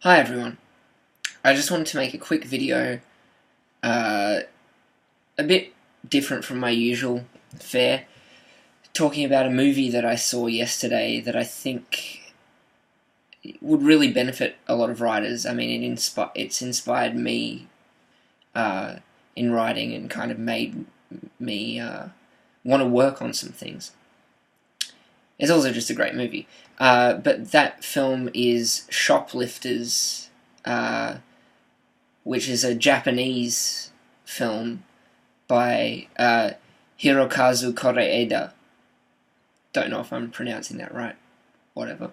Hi everyone, I just wanted to make a quick video, a bit different from my usual fare, talking about a movie that I saw yesterday that I think would really benefit a lot of writers. I mean, it's inspired me in writing and kind of made me want to work on some things. It's also just a great movie. But that film is Shoplifters, which is a Japanese film by Hirokazu Koreeda. Don't know if I'm pronouncing that right. Whatever.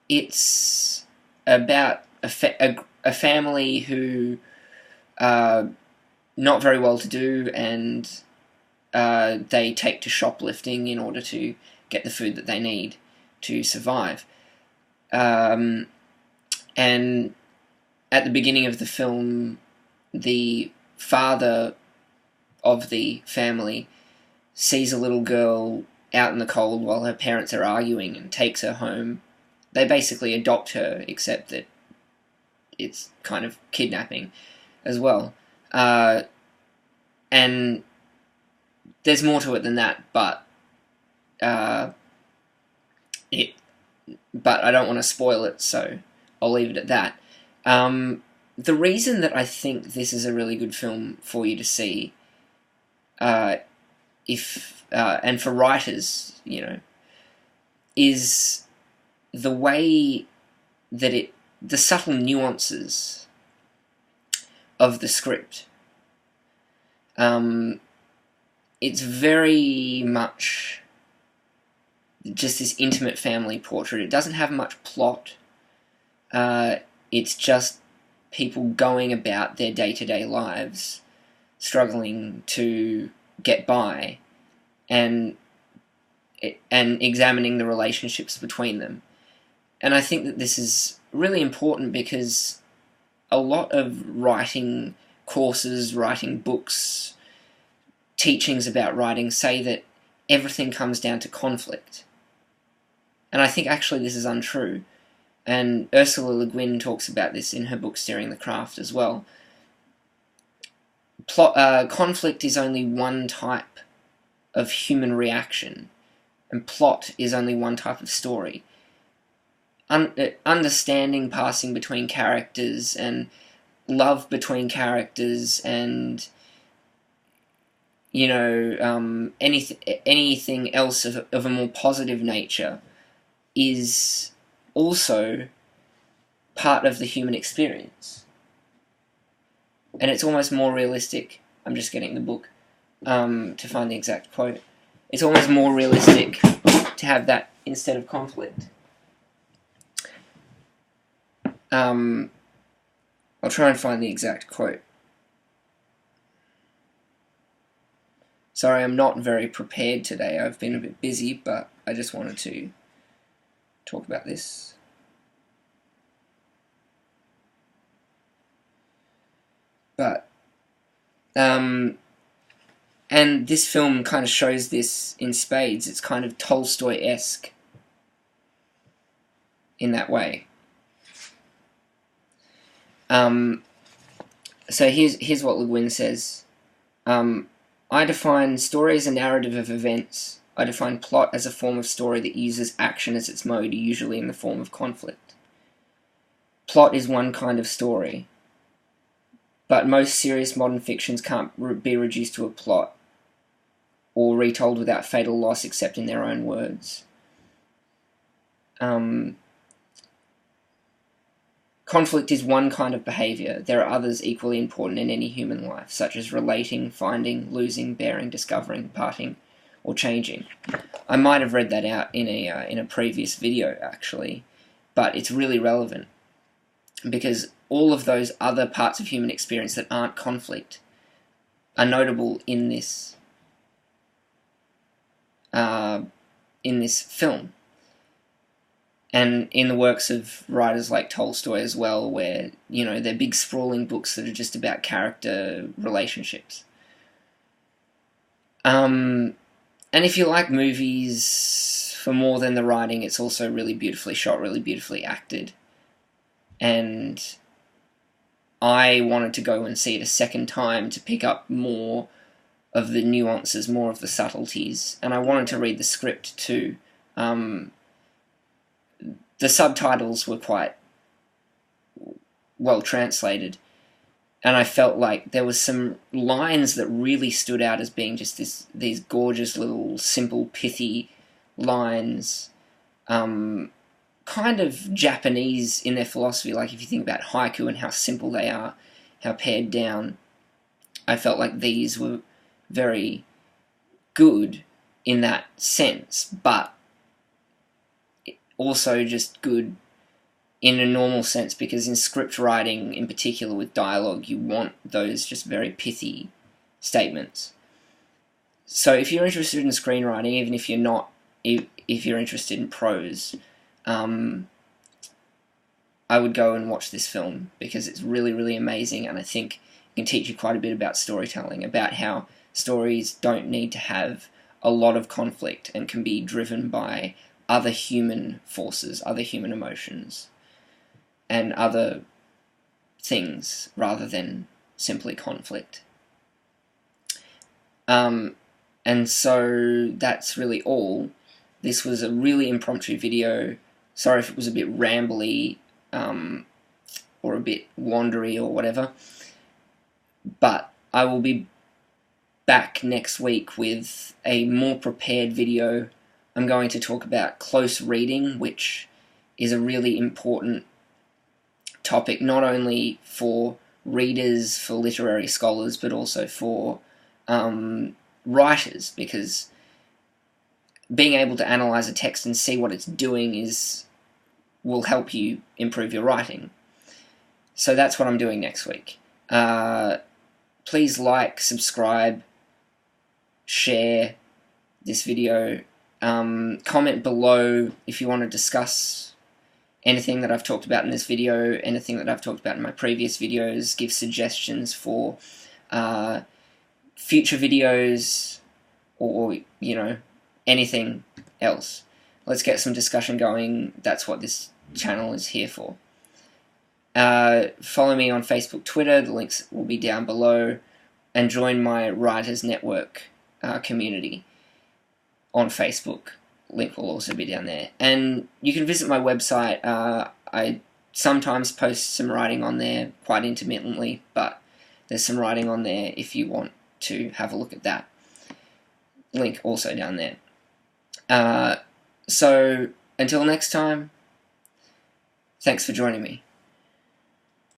It's about a family who are not very well to do, and they take to shoplifting in order to get the food that they need to survive. And at the beginning of the film, the father of the family sees a little girl out in the cold while her parents are arguing and takes her home. They basically adopt her, except that it's kind of kidnapping as well. And there's more to it than that, but I don't want to spoil it, so I'll leave it at that. The reason that I think this is a really good film for you to see, and for writers, is the way that the subtle nuances of the script. It's very much just this intimate family portrait. It doesn't have much plot. It's just people going about their day-to-day lives, struggling to get by, and examining the relationships between them. And I think that this is really important because a lot of writing courses, writing books, teachings about writing say that everything comes down to conflict. And I think actually this is untrue. And Ursula Le Guin talks about this in her book Steering the Craft as well. Conflict is only one type of human reaction, and plot is only one type of story. Understanding passing between characters, and love between characters, and anything else of a more positive nature is also part of the human experience. And it's almost more realistic. I'm just getting the book to find the exact quote. It's almost more realistic to have that instead of conflict. I'll try and find the exact quote. Sorry, I'm not very prepared today. I've been a bit busy, but I just wanted to talk about this. But, and this film kind of shows this in spades. It's kind of Tolstoy-esque in that way. So here's what Le Guin says. I define story as a narrative of events. I define plot as a form of story that uses action as its mode, usually in the form of conflict. Plot is one kind of story, but most serious modern fictions can't be reduced to a plot, or retold without fatal loss except in their own words. Conflict is one kind of behaviour. There are others equally important in any human life, such as relating, finding, losing, bearing, discovering, parting, or changing. I might have read that out in a previous video, actually, but it's really relevant because all of those other parts of human experience that aren't conflict are notable in this film. And in the works of writers like Tolstoy as well, where, they're big sprawling books that are just about character relationships. And if you like movies for more than the writing, it's also really beautifully shot, really beautifully acted. and I wanted to go and see it a second time to pick up more of the nuances, more of the subtleties, and I wanted to read the script too. The subtitles were quite well translated, and I felt like there was some lines that really stood out as being just these gorgeous little simple pithy lines, kind of Japanese in their philosophy. Like if you think about haiku and how simple they are, how pared down, I felt like these were very good in that sense, but also just good in a normal sense, because in script writing in particular with dialogue, you want those just very pithy statements. So if you're interested in screenwriting, even if you're not, if you're interested in prose, I would go and watch this film, because it's really, really amazing, and I think it can teach you quite a bit about storytelling, about how stories don't need to have a lot of conflict and can be driven by other human forces, other human emotions, and other things rather than simply conflict. And so that's really all. This was a really impromptu video. Sorry if it was a bit rambly or a bit wandery or whatever, but I will be back next week with a more prepared video. I'm going to talk about close reading, which is a really important topic, not only for readers, for literary scholars, but also for writers, because being able to analyze a text and see what it's doing will help you improve your writing. So that's what I'm doing next week. Please like, subscribe, share this video, comment below if you want to discuss anything that I've talked about in this video, anything that I've talked about in my previous videos, give suggestions for future videos, or, anything else. Let's get some discussion going. That's what this channel is here for. Follow me on Facebook, Twitter, the links will be down below, and join my Writers Network community on Facebook. Link will also be down there. And you can visit my website. I sometimes post some writing on there, quite intermittently, but there's some writing on there if you want to have a look at that. Link also down there. So until next time, thanks for joining me.